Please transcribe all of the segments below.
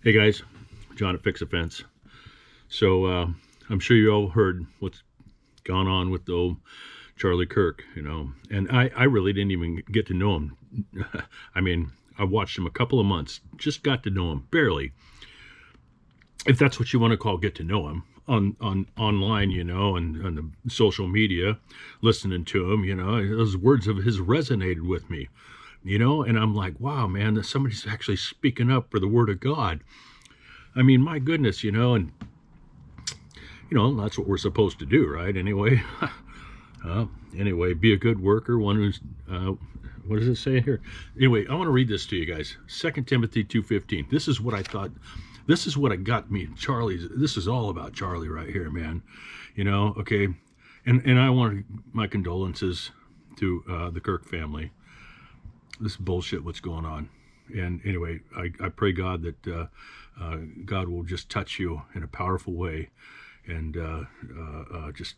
Hey guys, John at Fix a Fence. So I'm sure you all heard what's gone on with the old Charlie Kirk, and I really didn't even get to know him. I mean, I watched him a couple of months, just got to know him barely, if that's what you want to call get to know him on online, and on the social media, listening to him, those words of his resonated with me, and I'm like, wow, man, somebody's actually speaking up for the word of God. I mean, my goodness, and that's what we're supposed to do, right? Anyway, anyway, be a good worker, one who's what does it say here? Anyway, I want to read this to you guys. 2 Timothy 2:15. This is what I thought. This is what I got me. Charlie. This is all about Charlie right here, man. Okay, and I want my condolences to the Kirk family. This bullshit, what's going on. And anyway, I pray God that God will just touch you in a powerful way and just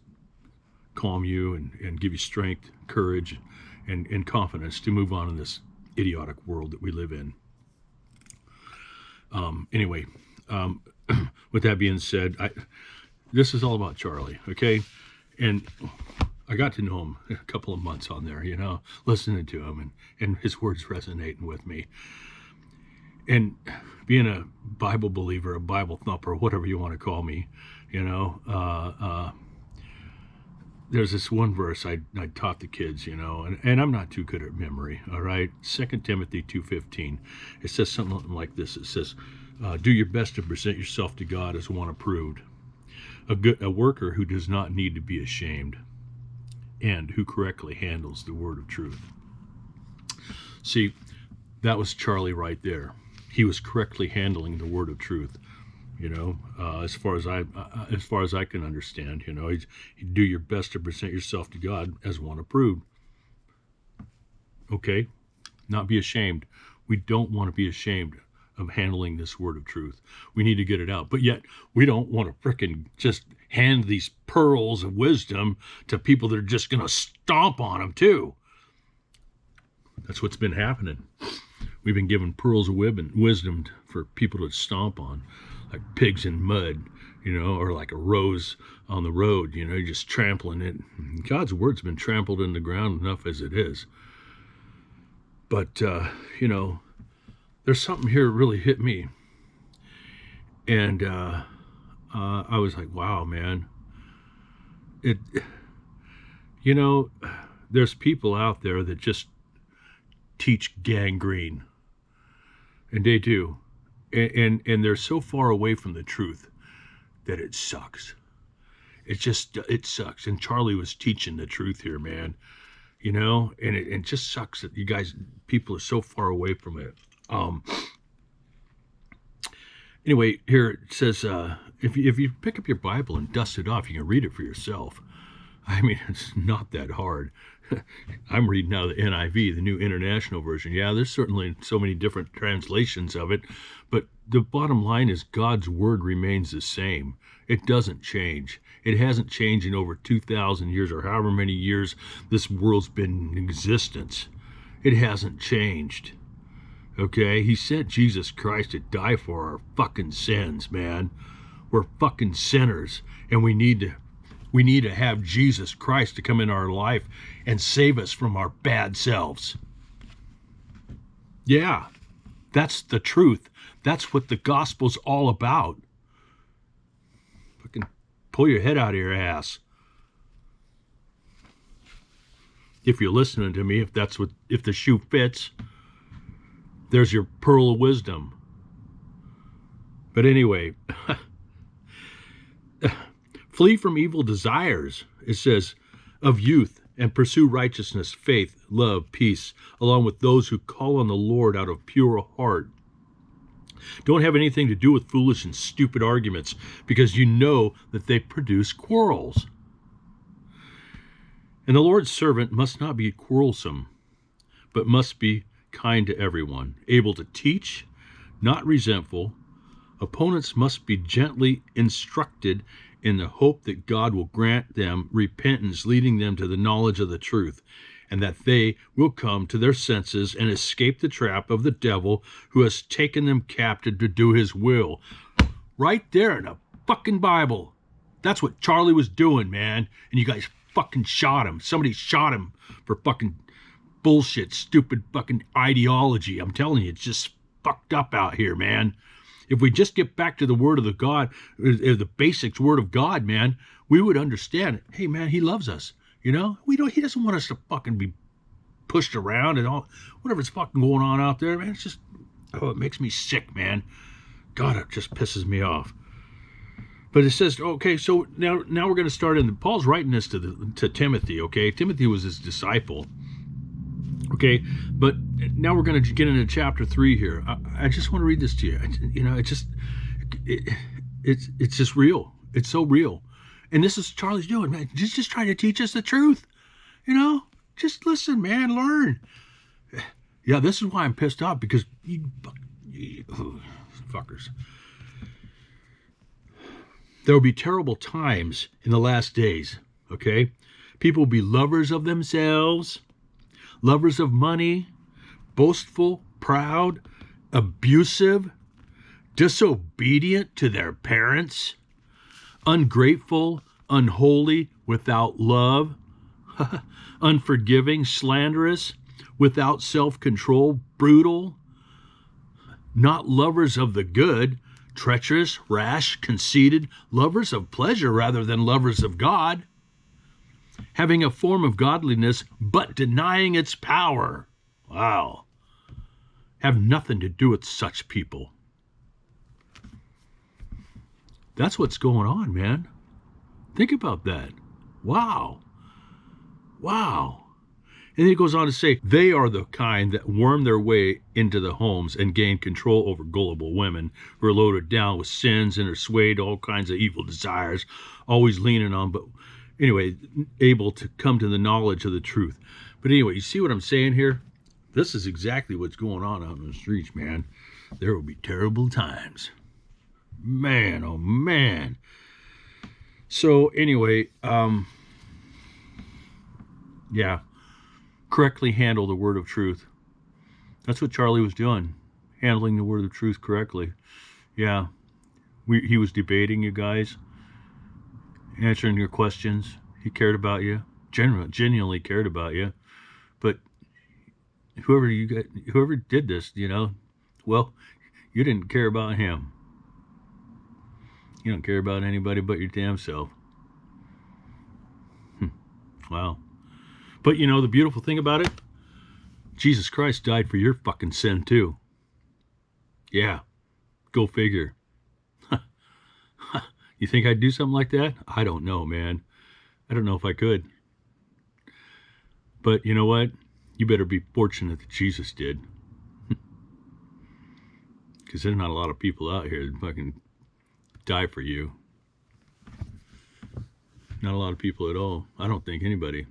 calm you and give you strength, courage, and confidence to move on in this idiotic world that we live in. Anyway, with that being said, this is all about Charlie, okay? And I got to know him a couple of months on there, listening to him and his words resonating with me. And being a Bible believer, a Bible thumper, whatever you want to call me, there's this one verse I taught the kids, and I'm not too good at memory, all right? 2 Timothy 2:15. It says something like this. It says, do your best to present yourself to God as one approved, a worker who does not need to be ashamed, and who correctly handles the word of truth. See, that was Charlie right there. He was correctly handling the word of truth. As far as I can understand, you do your best to present yourself to God as one approved. Okay, not be ashamed. We don't want to be ashamed of handling this word of truth. We need to get it out, but yet we don't want to frickin' just hand these pearls of wisdom to people that are just going to stomp on them too. That's what's been happening. We've been given pearls of wisdom for people to stomp on, like pigs in mud, or like a rose on the road, you're just trampling it. God's word's been trampled in the ground enough as it is. But, there's something here that really hit me. And I was like, wow, man. There's people out there that just teach gangrene. And they do. And they're so far away from the truth that it sucks. It sucks. And Charlie was teaching the truth here, man. And it just sucks that people are so far away from it. Anyway, here it says, if you pick up your Bible and dust it off, you can read it for yourself. I mean, it's not that hard. I'm reading now the NIV, the New International Version. Yeah, there's certainly so many different translations of it, but the bottom line is God's word remains the same. It doesn't change. It hasn't changed in over 2,000 years or however many years this world's been in existence. It hasn't changed. Okay? He sent Jesus Christ to die for our fucking sins, man. We're fucking sinners, and we need to have Jesus Christ to come in our life and save us from our bad selves. Yeah, that's the truth. That's what the gospel's all about. Fucking pull your head out of your ass. If you're listening to me, if the shoe fits, there's your pearl of wisdom. But anyway, flee from evil desires, it says, of youth, and pursue righteousness, faith, love, peace, along with those who call on the Lord out of pure heart. Don't have anything to do with foolish and stupid arguments, because you know that they produce quarrels. And the Lord's servant must not be quarrelsome, but must be kind to everyone, able to teach, not resentful. Opponents must be gently instructed in the hope that God will grant them repentance, leading them to the knowledge of the truth. and that they will come to their senses and escape the trap of the devil who has taken them captive to do his will. Right there in the fucking Bible. That's what Charlie was doing, man. And you guys fucking shot him. Somebody shot him for fucking bullshit, stupid fucking ideology. I'm telling you, it's just fucked up out here, man. If we just get back to the word of the God, the basics word of God, man, we would understand it. Hey, man, he loves us. You know, he doesn't want us to fucking be pushed around and all, whatever's fucking going on out there, man. It's just, it makes me sick, man. God, it just pisses me off. But it says, okay, so now we're going to start in. Paul's writing this to Timothy, okay? Timothy was his disciple, okay? But now we're going to get into chapter 3 here. I just want to read this to you. It's just real. It's so real. And this is what Charlie's doing, man. Just trying to teach us the truth, you know? Just listen, man, learn. Yeah, this is why I'm pissed off, because you fuckers. There will be terrible times in the last days, okay? People will be lovers of themselves, lovers of money, boastful, proud, abusive, disobedient to their parents, ungrateful, unholy, without love, unforgiving, slanderous, without self-control, brutal, not lovers of the good, treacherous, rash, conceited, lovers of pleasure rather than lovers of God, having a form of godliness but denying its power. Wow. Have nothing to do with such people. That's what's going on, man. Think about that. Wow. Wow. And then he goes on to say, they are the kind that worm their way into the homes and gain control over gullible women who are loaded down with sins and are swayed to all kinds of evil desires, always leaning on, but anyway, able to come to the knowledge of the truth. But anyway, you see what I'm saying here? This is exactly what's going on out in the streets, man. There will be terrible times. Man, oh man. So anyway, yeah. Correctly handle the word of truth. That's what Charlie was doing, handling the word of truth correctly. Yeah, he was debating you guys, answering your questions. He cared about you, genuinely cared about you. But whoever did this, you know, well, you didn't care about him. You don't care about anybody but your damn self. Wow. But you know, the beautiful thing about it, Jesus Christ died for your fucking sin too. Yeah, go figure. You think I'd do something like that? I don't know, man. I don't know if I could. But you know what? You better be fortunate that Jesus did. Because there's not a lot of people out here that fucking die for you. Not a lot of people at all. I don't think anybody.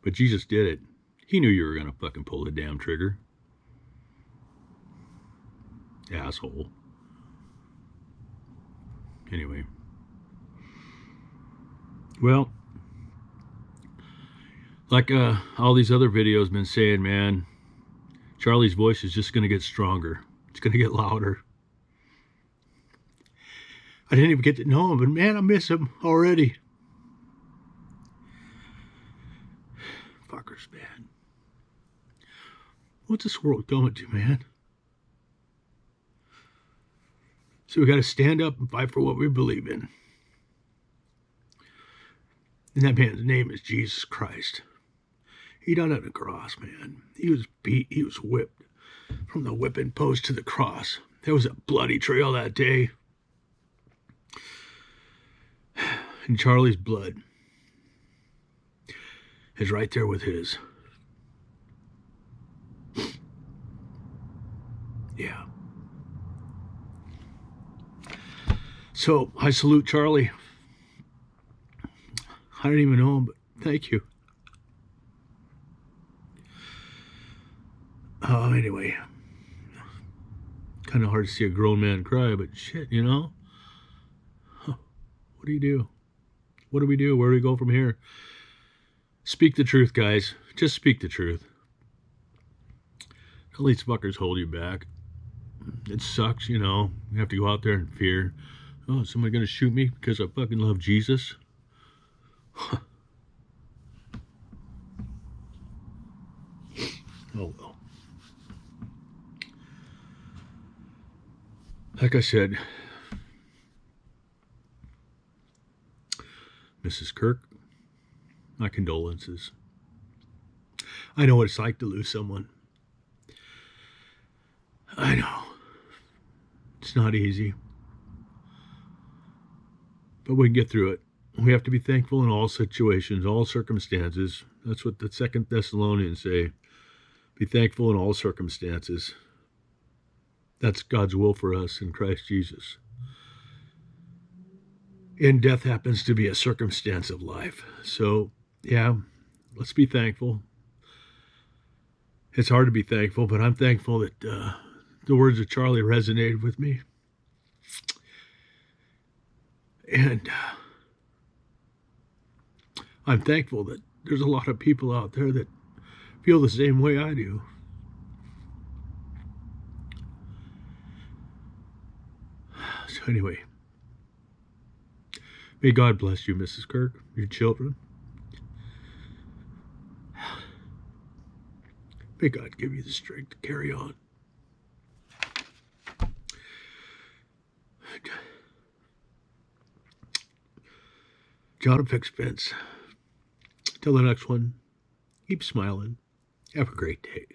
But Jesus did it. He knew you were going to fucking pull the damn trigger. Asshole. Anyway. Well, like all these other videos been saying, man, Charlie's voice is just going to get stronger. It's going to get louder. I didn't even get to know him, but man, I miss him already. Fuckers, man. What's this world going to, man? So we got to stand up and fight for what we believe in. And that man's name is Jesus Christ. He died on the cross, man. He was beat. He was whipped from the whipping post to the cross. There was a bloody trail that day. And Charlie's blood is right there with his. Yeah. So I salute Charlie. I don't even know him, but thank you. Anyway, kind of hard to see a grown man cry, but shit, you know. What do you do? What do we do? Where do we go from here? Speak the truth, guys. Just speak the truth. Don't let these fuckers hold you back. It sucks, you know. You have to go out there in fear. Oh, is somebody going to shoot me because I fucking love Jesus? Oh, well. Like I said, Mrs. Kirk, my condolences. I know what it's like to lose someone. I know. It's not easy. But we can get through it. We have to be thankful in all situations, all circumstances. That's what the 2 Thessalonians say. Be thankful in all circumstances. That's God's will for us in Christ Jesus. And death happens to be a circumstance of life. So, yeah, let's be thankful. It's hard to be thankful, but I'm thankful that the words of Charlie resonated with me. And I'm thankful that there's a lot of people out there that feel the same way I do. So anyway, may God bless you, Mrs. Kirk, your children. May God give you the strength to carry on. John Fix Fence. Till the next one, keep smiling. Have a great day.